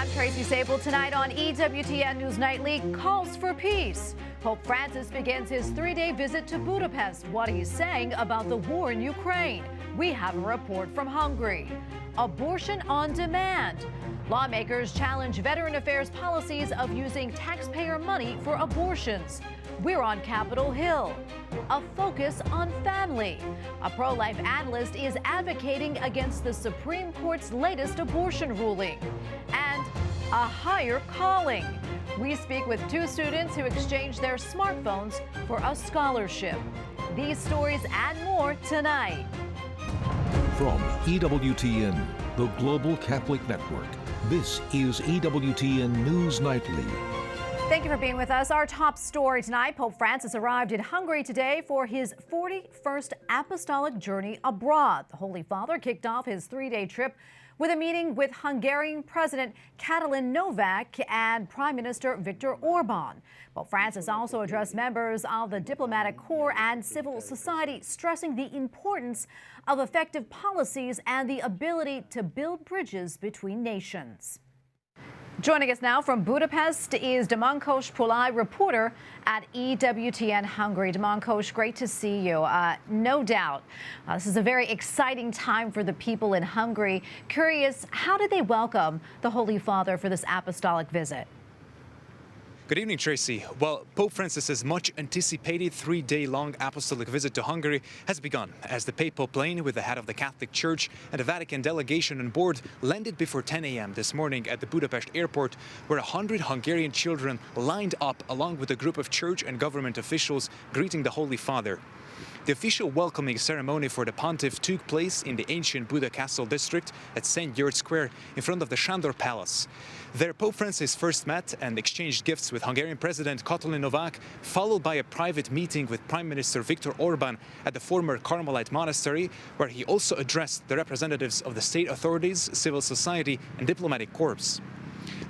I'm Tracy Sable. Tonight on EWTN News Nightly, calls for peace. Pope Francis begins his 3-day visit to Budapest. What he's saying about the war in Ukraine. We have a report from Hungary. Abortion on demand. Lawmakers challenge Veteran Affairs policies of using taxpayer money for abortions. We're on Capitol Hill. A focus on family. A pro-life analyst is advocating against the Supreme Court's latest abortion ruling. And a higher calling. We speak with 2 students who exchanged their smartphones for a scholarship. These stories and more tonight. From EWTN, the Global Catholic Network, this is EWTN News Nightly. Thank you for being with us. Our top story tonight, Pope Francis arrived in Hungary today for his 41st apostolic journey abroad. The Holy Father kicked off his 3-day trip with a meeting with Hungarian President Katalin Novak and Prime Minister Viktor Orban. Pope Francis also addressed members of the diplomatic corps and civil society, stressing the importance of effective policies and the ability to build bridges between nations. Joining us now from Budapest is Domonkos Pulay, reporter at EWTN Hungary. Domonkos, great to see you. No doubt, this is a very exciting time for the people in Hungary. Curious, how did they welcome the Holy Father for this apostolic visit? Good evening, Tracy. Well, Pope Francis's much-anticipated 3-day-long apostolic visit to Hungary has begun as the papal plane with the head of the Catholic Church and the Vatican delegation on board landed before 10 a.m. this morning at the Budapest airport, where 100 Hungarian children lined up along with a group of church and government officials greeting the Holy Father. The official welcoming ceremony for the pontiff took place in the ancient Buda Castle district at St. George Square in front of the Sándor Palace. There, Pope Francis first met and exchanged gifts with Hungarian President Katalin Novak, followed by a private meeting with Prime Minister Viktor Orban at the former Carmelite monastery, where he also addressed the representatives of the state authorities, civil society and diplomatic corps.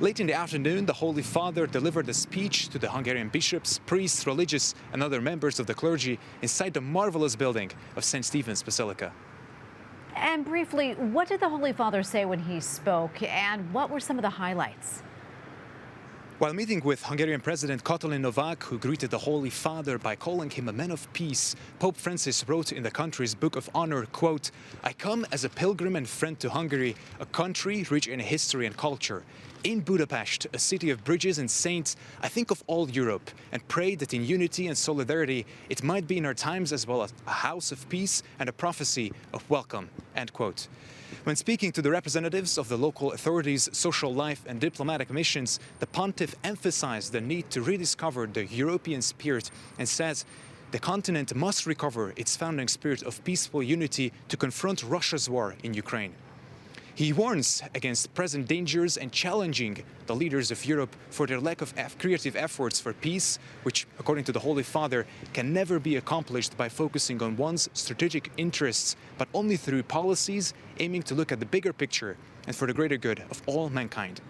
Late in the afternoon, the Holy Father delivered a speech to the Hungarian bishops, priests, religious and other members of the clergy inside the marvelous building of St. Stephen's Basilica. And briefly, what did the Holy Father say when he spoke, and what were some of the highlights? While meeting with Hungarian President Katalin Novak, who greeted the Holy Father by calling him a man of peace, Pope Francis wrote in the country's Book of Honor, quote, "I come as a pilgrim and friend to Hungary, a country rich in history and culture. In Budapest, a city of bridges and saints, I think of all Europe and pray that in unity and solidarity it might be in our times as well as a house of peace and a prophecy of welcome." End quote. When speaking to the representatives of the local authorities, social life and diplomatic missions, the pontiff emphasized the need to rediscover the European spirit and says the continent must recover its founding spirit of peaceful unity to confront Russia's war in Ukraine. He warns against present dangers and challenging the leaders of Europe for their lack of creative efforts for peace, which, according to the Holy Father, can never be accomplished by focusing on one's strategic interests, but only through policies aiming to look at the bigger picture and for the greater good of all mankind.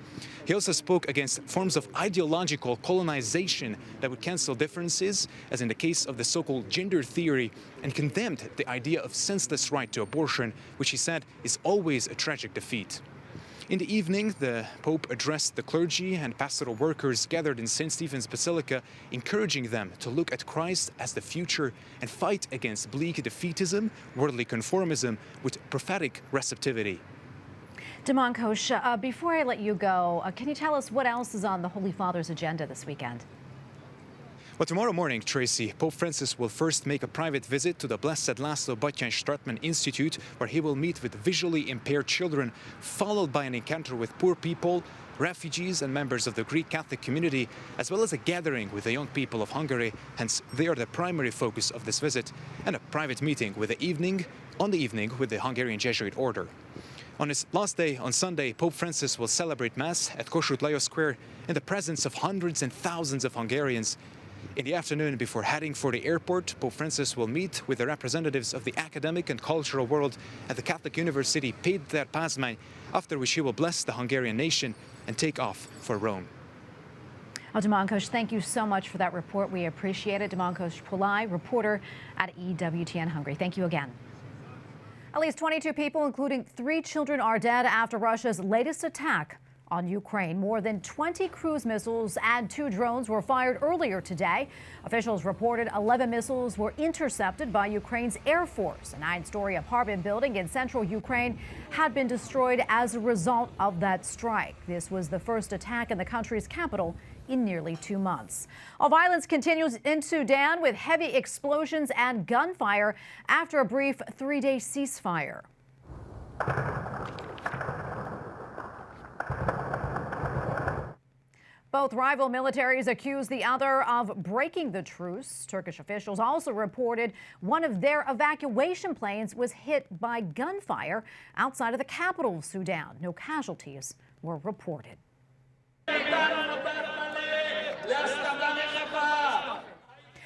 He also spoke against forms of ideological colonization that would cancel differences, as in the case of the so-called gender theory, and condemned the idea of senseless right to abortion, which he said is always a tragic defeat. In the evening, the Pope addressed the clergy and pastoral workers gathered in St. Stephen's Basilica, encouraging them to look at Christ as the future and fight against bleak defeatism, worldly conformism, with prophetic receptivity. Domonkos, before I let you go, can you tell us what else is on the Holy Father's agenda this weekend? Well, tomorrow morning, Tracy, Pope Francis will first make a private visit to the Blessed László Batthyány Stratman Institute, where he will meet with visually impaired children, followed by an encounter with poor people, refugees and members of the Greek Catholic community, as well as a gathering with the young people of Hungary. Hence, they are the primary focus of this visit, and a private meeting with the evening with the Hungarian Jesuit order. On his last day, on Sunday, Pope Francis will celebrate Mass at Kossuth Lajos Square in the presence of hundreds and thousands of Hungarians. In the afternoon, before heading for the airport, Pope Francis will meet with the representatives of the academic and cultural world at the Catholic University Péter Pázmány, after which he will bless the Hungarian nation and take off for Rome. Domonkos, thank you so much for that report. We appreciate it. Domonkos Pulay, reporter at EWTN Hungary. Thank you again. At least 22 people, including 3 children, are dead after Russia's latest attack on Ukraine. More than 20 cruise missiles and 2 drones were fired earlier today. Officials reported 11 missiles were intercepted by Ukraine's Air Force. A 9-story apartment building in central Ukraine had been destroyed as a result of that strike. This was the first attack in the country's capital in nearly 2 months. Violence continues in Sudan with heavy explosions and gunfire after a brief 3-day ceasefire. Both rival militaries accuse the other of breaking the truce. Turkish officials also reported one of their evacuation planes was hit by gunfire outside of the capital of Sudan. No casualties were reported.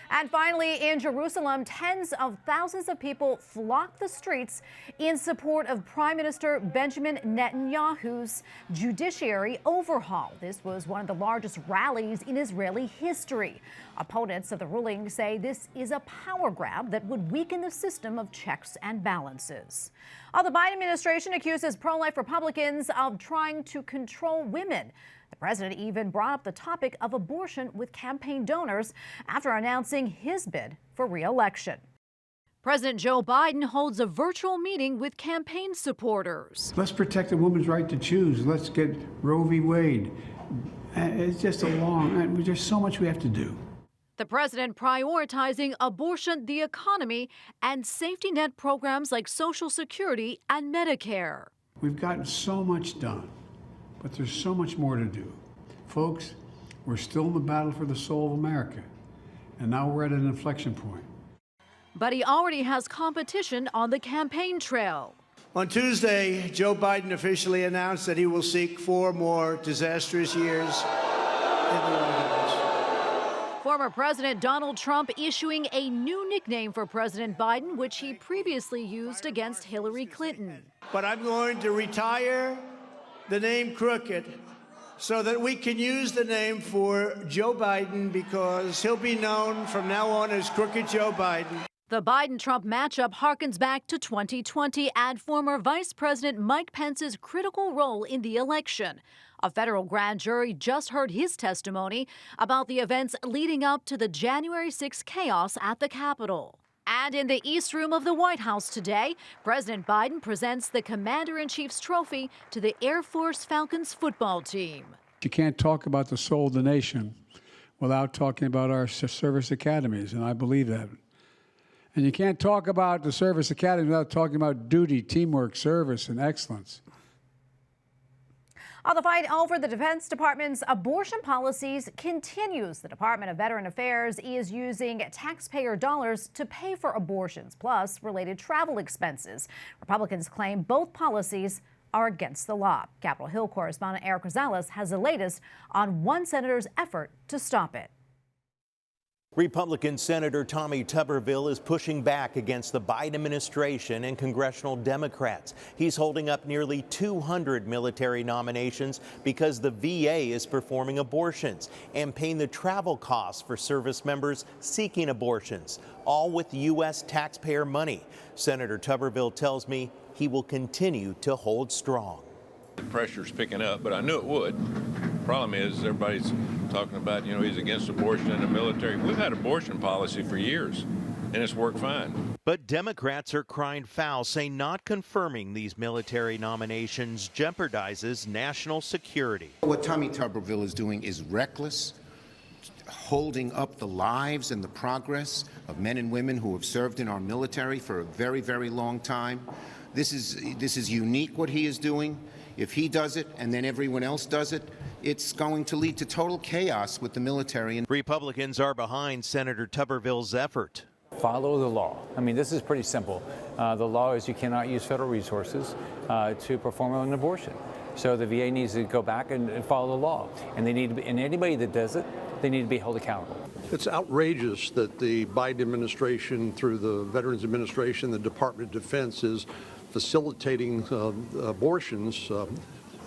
And finally, in Jerusalem, tens of thousands of people flocked the streets in support of Prime Minister Benjamin Netanyahu's judiciary overhaul. This was one of the largest rallies in Israeli history. Opponents of the ruling say this is a power grab that would weaken the system of checks and balances. The Biden administration accuses pro-life Republicans of trying to control women. The president even brought up the topic of abortion with campaign donors after announcing his bid for re-election. President Joe Biden holds a virtual meeting with campaign supporters. Let's protect a woman's right to choose. Let's get Roe v. Wade. It's just there's so much we have to do. The president prioritizing abortion, the economy, and safety net programs like Social Security and Medicare. We've gotten so much done, but there's so much more to do. Folks, we're still in the battle for the soul of America, and now we're at an inflection point. But he already has competition on the campaign trail. On Tuesday, Joe Biden officially announced that he will seek 4 more disastrous years in the White House. Former President Donald Trump issuing a new nickname for President Biden, which he previously used against Hillary Clinton. But I'm going to retire the name Crooked so that we can use the name for Joe Biden, because he'll be known from now on as Crooked Joe Biden. The Biden-Trump matchup harkens back to 2020 and former Vice President Mike Pence's critical role in the election. A federal grand jury just heard his testimony about the events leading up to the January 6 chaos at the Capitol. And in the East Room of the White House today, President Biden presents the Commander-in-Chief's trophy to the Air Force Falcons football team. You can't talk about the soul of the nation without talking about our service academies, and I believe that. And you can't talk about the service academy without talking about duty, teamwork, service, and excellence. The fight over the Defense Department's abortion policies continues. The Department of Veteran Affairs is using taxpayer dollars to pay for abortions, plus related travel expenses. Republicans claim both policies are against the law. Capitol Hill correspondent Eric Rosales has the latest on one senator's effort to stop it. Republican Senator Tommy Tuberville is pushing back against the Biden administration and congressional Democrats. He's holding up nearly 200 military nominations because the VA is performing abortions and paying the travel costs for service members seeking abortions, all with U.S. taxpayer money. Senator Tuberville tells me he will continue to hold strong. The pressure's picking up, but I knew it would. Problem is, everybody's talking about, he's against abortion in the military. We've had abortion policy for years, and it's worked fine. But Democrats are crying foul, saying not confirming these military nominations jeopardizes national security. What Tommy Tuberville is doing is reckless, holding up the lives and the progress of men and women who have served in our military for a very, very long time. This is unique what he is doing. If he does it and then everyone else does it, it's going to lead to total chaos with the military. Republicans are behind Senator Tuberville's effort. Follow the law. I mean, this is pretty simple. The law is you cannot use federal resources to perform an abortion. So the VA needs to go back and follow the law. And they need to be, and anybody that does it, they need to be held accountable. It's outrageous that the Biden administration, through the Veterans Administration, the Department of Defense, is facilitating abortions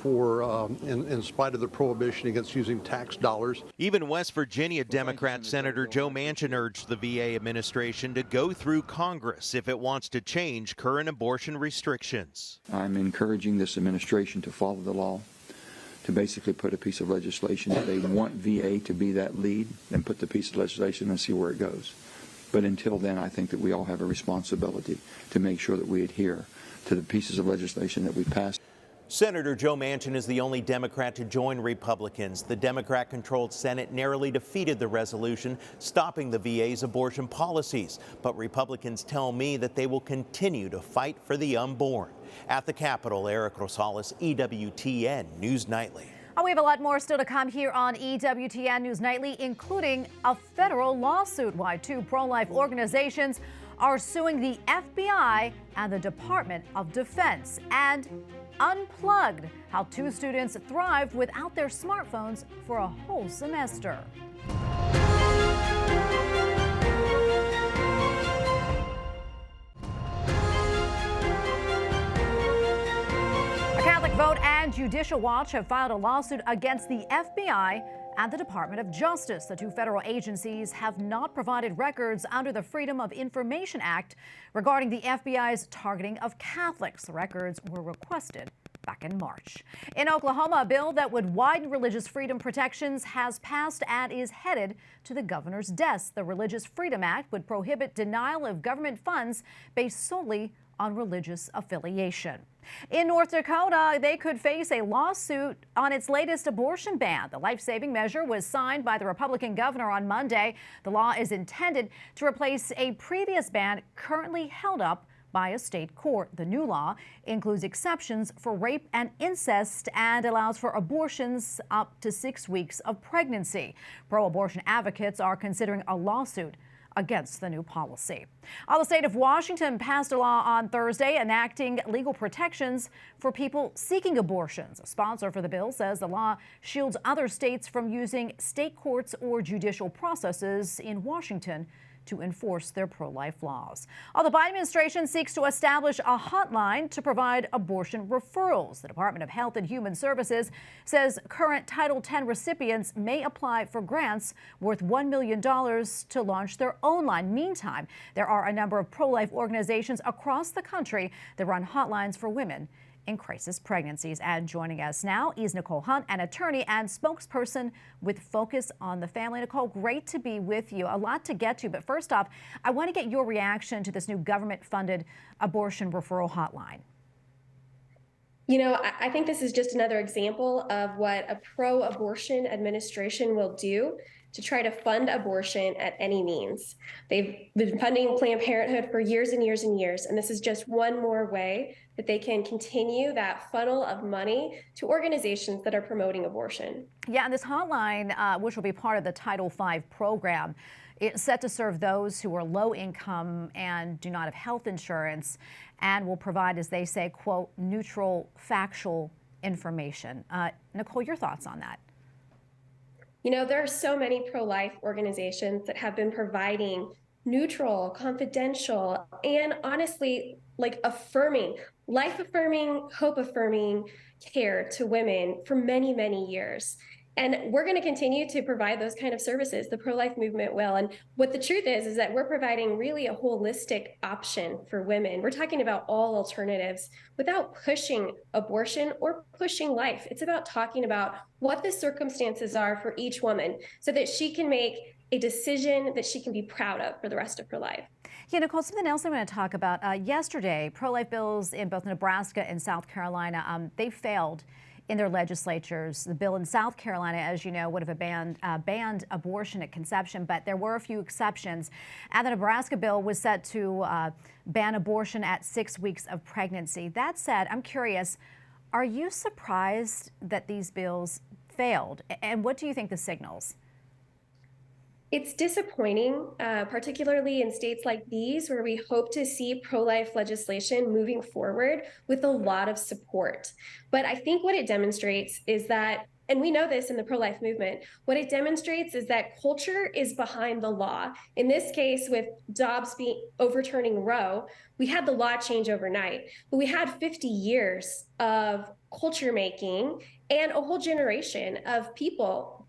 in spite of the prohibition against using tax dollars. Even West Virginia Democrat Senator Joe Manchin urged the VA administration to go through Congress if it wants to change current abortion restrictions. I'm encouraging this administration to follow the law, to basically put a piece of legislation. If they want VA to be that lead, then put the piece of legislation and see where it goes. But until then, I think that we all have a responsibility to make sure that we adhere to the pieces of legislation that we pass. Senator Joe Manchin is the only Democrat to join Republicans. The Democrat-controlled Senate narrowly defeated the resolution stopping the VA's abortion policies. But Republicans tell me that they will continue to fight for the unborn. At the Capitol, Eric Rosales, EWTN News Nightly. We have a lot more still to come here on EWTN News Nightly, including a federal lawsuit. Why two pro-life organizations are suing the FBI and the Department of Defense. And Unplugged, how two students thrived without their smartphones for a whole semester. A Catholic Vote and Judicial Watch have filed a lawsuit against the FBI and the Department of Justice. The two federal agencies have not provided records under the Freedom of Information Act regarding the FBI's targeting of Catholics. The records were requested back in March. In Oklahoma, a bill that would widen religious freedom protections has passed and is headed to the governor's desk. The Religious Freedom Act would prohibit denial of government funds based solely on religious affiliation. In North Dakota, they could face a lawsuit on its latest abortion ban. The life-saving measure was signed by the Republican governor on Monday. The law is intended to replace a previous ban currently held up by a state court. The new law includes exceptions for rape and incest and allows for abortions up to 6 weeks of pregnancy. Pro-abortion advocates are considering a lawsuit against the new policy. The state of Washington passed a law on Thursday enacting legal protections for people seeking abortions. A sponsor for the bill says the law shields other states from using state courts or judicial processes in Washington to enforce their pro-life laws. The Biden administration seeks to establish a hotline to provide abortion referrals. The Department of Health and Human Services says current Title X recipients may apply for grants worth $1 million to launch their own line. Meantime, there are a number of pro-life organizations across the country that run hotlines for women in crisis pregnancies. And joining us now is Nicole Hunt, an attorney and spokesperson with Focus on the Family. Nicole, great to be with you. A lot to get to, but first off, I want to get your reaction to this new government-funded abortion referral hotline. You know, I think this is just another example of what a pro-abortion administration will do to try to fund abortion at any means. They've been funding Planned Parenthood for years and years and years, and this is just one more way that they can continue that funnel of money to organizations that are promoting abortion. Yeah, and this hotline, which will be part of the Title V program, it's set to serve those who are low income and do not have health insurance, and will provide, as they say, quote, neutral, factual information. Nicole, your thoughts on that? You know, there are so many pro-life organizations that have been providing neutral, confidential, and honestly, like affirming, life-affirming, hope-affirming care to women for many, many years. And we're going to continue to provide those kind of services. The pro-life movement will. And what the truth is that we're providing really a holistic option for women. We're talking about all alternatives without pushing abortion or pushing life. It's about talking about what the circumstances are for each woman so that she can make a decision that she can be proud of for the rest of her life. Yeah, Nicole, something else I want to talk about. Yesterday, pro-life bills in both Nebraska and South Carolina, they failed in their legislatures. The bill in South Carolina, as you know, would have banned abortion at conception, but there were a few exceptions. And the Nebraska bill was set to ban abortion at 6 weeks of pregnancy. That said, I'm curious, are you surprised that these bills failed? And what do you think the signals? It's disappointing, particularly in states like these, where we hope to see pro-life legislation moving forward with a lot of support. But I think what it demonstrates is that, and we know this in the pro-life movement, what it demonstrates is that culture is behind the law. In this case, with Dobbs overturning Roe, we had the law change overnight, but we had 50 years of culture making and a whole generation of people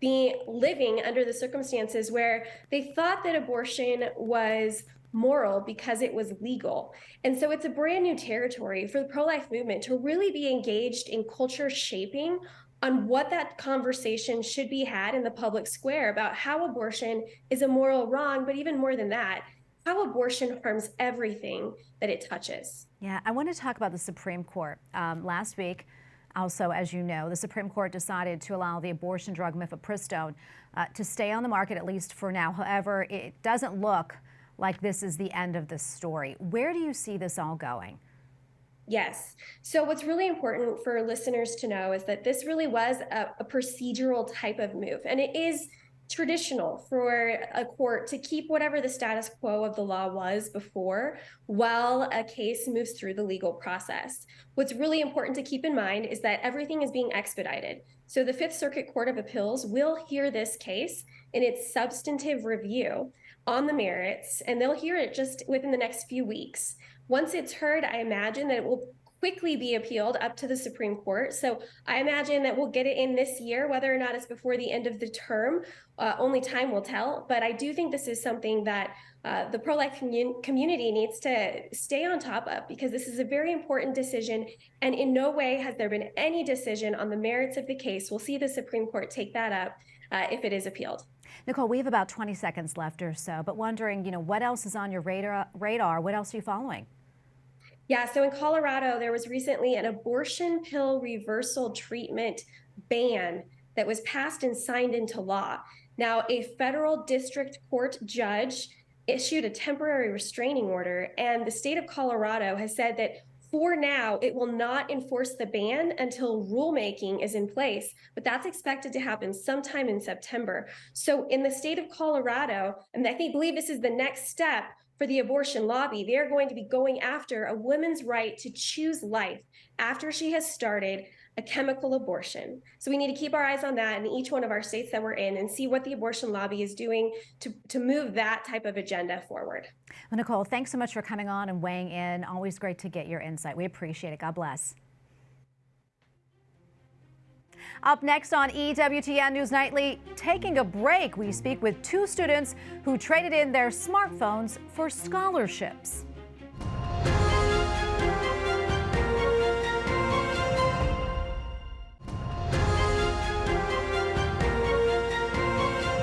living under the circumstances where they thought that abortion was moral because it was legal. And so it's a brand new territory for the pro-life movement to really be engaged in culture shaping on what that conversation should be had in the public square about how abortion is a moral wrong, but even more than that, how abortion harms everything that it touches. Yeah, I want to talk about the Supreme Court. Last week, also, as you know, the Supreme Court decided to allow the abortion drug mifepristone to stay on the market, at least for now. However, it doesn't look like this is the end of the story. Where do you see this all going? Yes. So what's really important for listeners to know is that this really was a procedural type of move, and it is traditional for a court to keep whatever the status quo of the law was before while a case moves through the legal process. What's really important to keep in mind is that everything is being expedited. So the Fifth Circuit Court of Appeals will hear this case in its substantive review on the merits, and they'll hear it just within the next few weeks. Once it's heard, I imagine that it will quickly be appealed up to the Supreme Court. So I imagine that we'll get it in this year, whether or not it's before the end of the term, only time will tell. But I do think this is something that the pro-life community needs to stay on top of, because this is a very important decision. And in no way has there been any decision on the merits of the case. We'll see the Supreme Court take that up if it is appealed. Nicole, we have about 20 seconds left or so, but wondering, what else is on your radar? What else are you following? Yeah, so in Colorado, there was recently an abortion pill reversal treatment ban that was passed and signed into law. Now, a federal district court judge issued a temporary restraining order, and the state of Colorado has said that for now, it will not enforce the ban until rulemaking is in place, but that's expected to happen sometime in September. So in the state of Colorado, and I believe this is the next step for the abortion lobby, they're going to be going after a woman's right to choose life after she has started a chemical abortion. So we need to keep our eyes on that in each one of our states that we're in and see what the abortion lobby is doing to move that type of agenda forward. Well, Nicole, thanks so much for coming on and weighing in. Always great to get your insight. We appreciate it. God bless. Up next on EWTN News Nightly, taking a break, we speak with two students who traded in their smartphones for scholarships.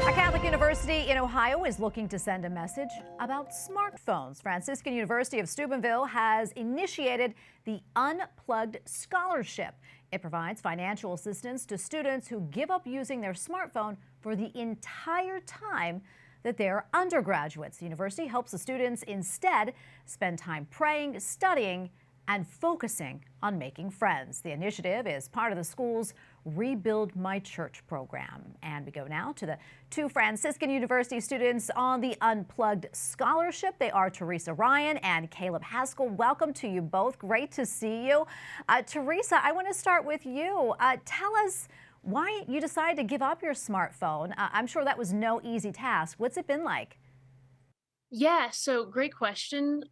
A Catholic university in Ohio is looking to send a message about smartphones. Franciscan University of Steubenville has initiated the Unplugged Scholarship. It provides financial assistance to students who give up using their smartphone for the entire time that they're undergraduates. The university helps the students instead spend time praying, studying, and focusing on making friends. The initiative is part of the school's Rebuild My Church program. And we go now to the two Franciscan University students on the Unplugged Scholarship. They are Theresa Ryan and Caleb Haskell. Welcome to you both. Great to see you. Theresa, I want to start with you. Tell us why you decided to give up your smartphone. I'm sure that was no easy task. What's it been like? Yeah, so great question.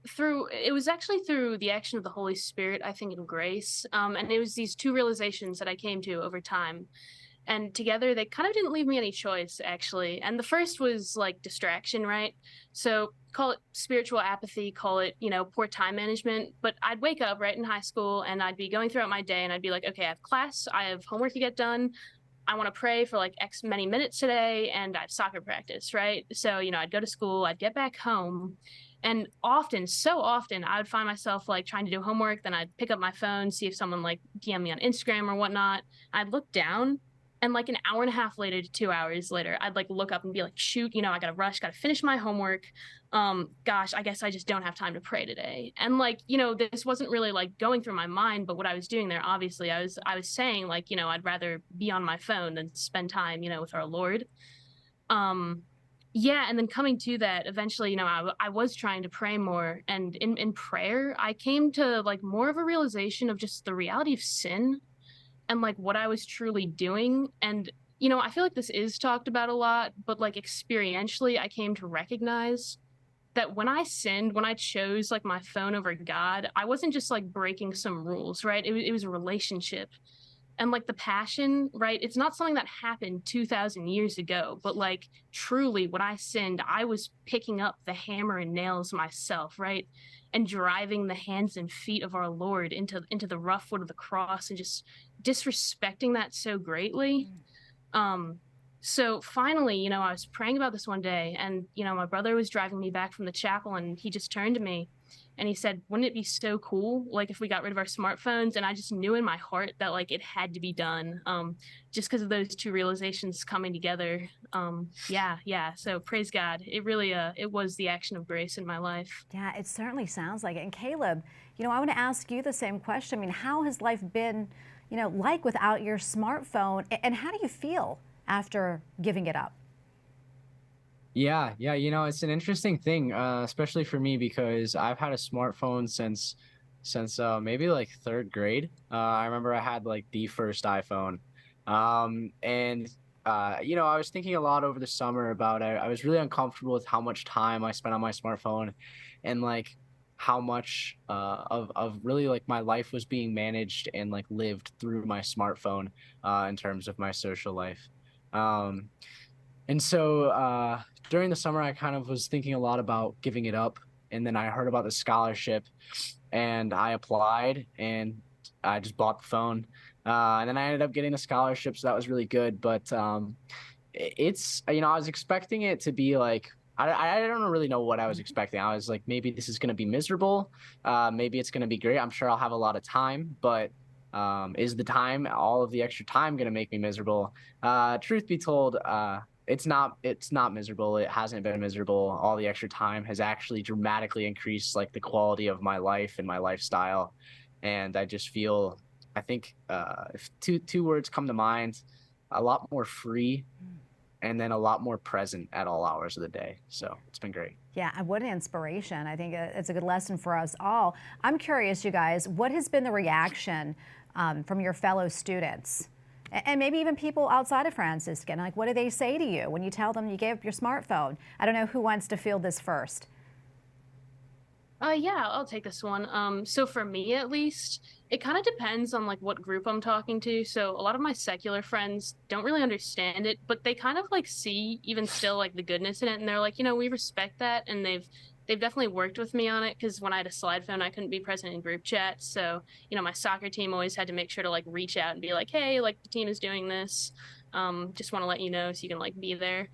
It was actually through the action of the Holy Spirit, I think, in grace. And it was these two realizations that I came to over time. And together, they kind of didn't leave me any choice, actually. And the first was like distraction, right? So call it spiritual apathy, call it, poor time management. But I'd wake up right in high school and I'd be going throughout my day and I'd be like, okay, I have class, I have homework to get done. I want to pray for like X many minutes today, and I have soccer practice, right? So, I'd go to school, I'd get back home. And so often, I would find myself like trying to do homework. Then I'd pick up my phone, see if someone like DM me on Instagram or whatnot. I'd look down, and like an hour and a half later to 2 hours later, I'd like look up and be like, shoot, I got to rush, got to finish my homework. Gosh, I guess I just don't have time to pray today. And like, this wasn't really like going through my mind, but what I was doing there, obviously, I was saying like, I'd rather be on my phone than spend time, with our Lord. Yeah, and then coming to that, eventually, I was trying to pray more. And in prayer, I came to like more of a realization of just the reality of sin and like what I was truly doing. And, I feel like this is talked about a lot, but like experientially, I came to recognize that when I sinned, when I chose like my phone over God, I wasn't just like breaking some rules, right? It was a relationship. And like the passion, right? It's not something that happened 2,000 years ago, but like truly when I sinned, I was picking up the hammer and nails myself, right? And driving the hands and feet of our Lord into the rough wood of the cross and just disrespecting that so greatly. So finally, you know, I was praying about this one day, and, you know, my brother was driving me back from the chapel, and he just turned to me and he said, wouldn't it be so cool, like, if we got rid of our smartphones? And I just knew in my heart that, like, it had to be done, just because of those two realizations coming together. Yeah. So praise God. It really, it was the action of grace in my life. Yeah, it certainly sounds like it. And Caleb, you know, I want to ask you the same question. I mean, how has life been, you know, like without your smartphone? And how do you feel after giving it up? Yeah, you know, it's an interesting thing, especially for me, because I've had a smartphone since maybe like third grade. I remember I had like the first iPhone. You know, I was thinking a lot over the summer about it. I was really uncomfortable with how much time I spent on my smartphone, and like how much of really like my life was being managed and like lived through my smartphone in terms of my social life. And so during the summer, I kind of was thinking a lot about giving it up. And then I heard about the scholarship, and I applied, and I just bought the phone. And then I ended up getting the scholarship, so that was really good. But it's, you know, I was expecting it to be like, I don't really know what I was expecting. I was like, maybe this is going to be miserable. Maybe it's going to be great. I'm sure I'll have a lot of time, but is the time, all of the extra time, going to make me miserable? Truth be told, it's not miserable. It hasn't been miserable. All the extra time has actually dramatically increased like the quality of my life and my lifestyle. And I just feel, I think if two words come to mind, a lot more free, and then a lot more present at all hours of the day. So it's been great. Yeah, what an inspiration. I think it's a good lesson for us all. I'm curious, you guys, what has been the reaction from your fellow students? And maybe even people outside of Franciscan, like, what do they say to you when you tell them you gave up your smartphone? I don't know who wants to field this first. Yeah, I'll take this one. So for me, at least, it kind of depends on like what group I'm talking to. So a lot of my secular friends don't really understand it, but they kind of like see even still like the goodness in it, and they're like, you know, we respect that, and they've definitely worked with me on it, because when I had a slide phone, I couldn't be present in group chats. So, you know, my soccer team always had to make sure to like reach out and be like, hey, like the team is doing this. Just want to let you know so you can like be there.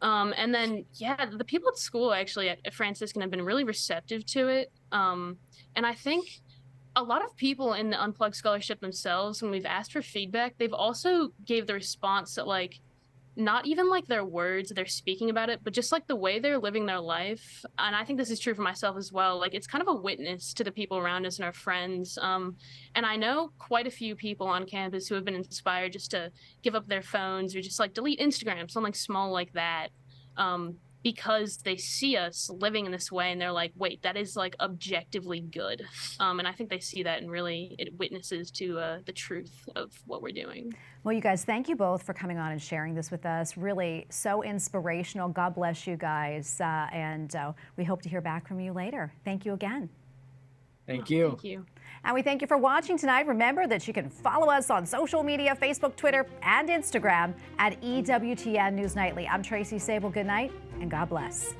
And then, yeah, the people at school actually at Franciscan have been really receptive to it. And I think a lot of people in the Unplugged Scholarship themselves, when we've asked for feedback, they've also gave the response that like, not even like their words, they're speaking about it, but just like the way they're living their life. And I think this is true for myself as well. Like, it's kind of a witness to the people around us and our friends. And I know quite a few people on campus who have been inspired just to give up their phones or just like delete Instagram, something small like that. Because they see us living in this way, and they're like, wait, that is like objectively good. And I think they see that, and really it witnesses to the truth of what we're doing. Well, you guys, thank you both for coming on and sharing this with us. Really so inspirational. God bless you guys. And we hope to hear back from you later. Thank you again. Thank you. Thank you. And we thank you for watching tonight. Remember that you can follow us on social media, Facebook, Twitter, and Instagram at EWTN News Nightly. I'm Tracy Sable. Good night, and God bless.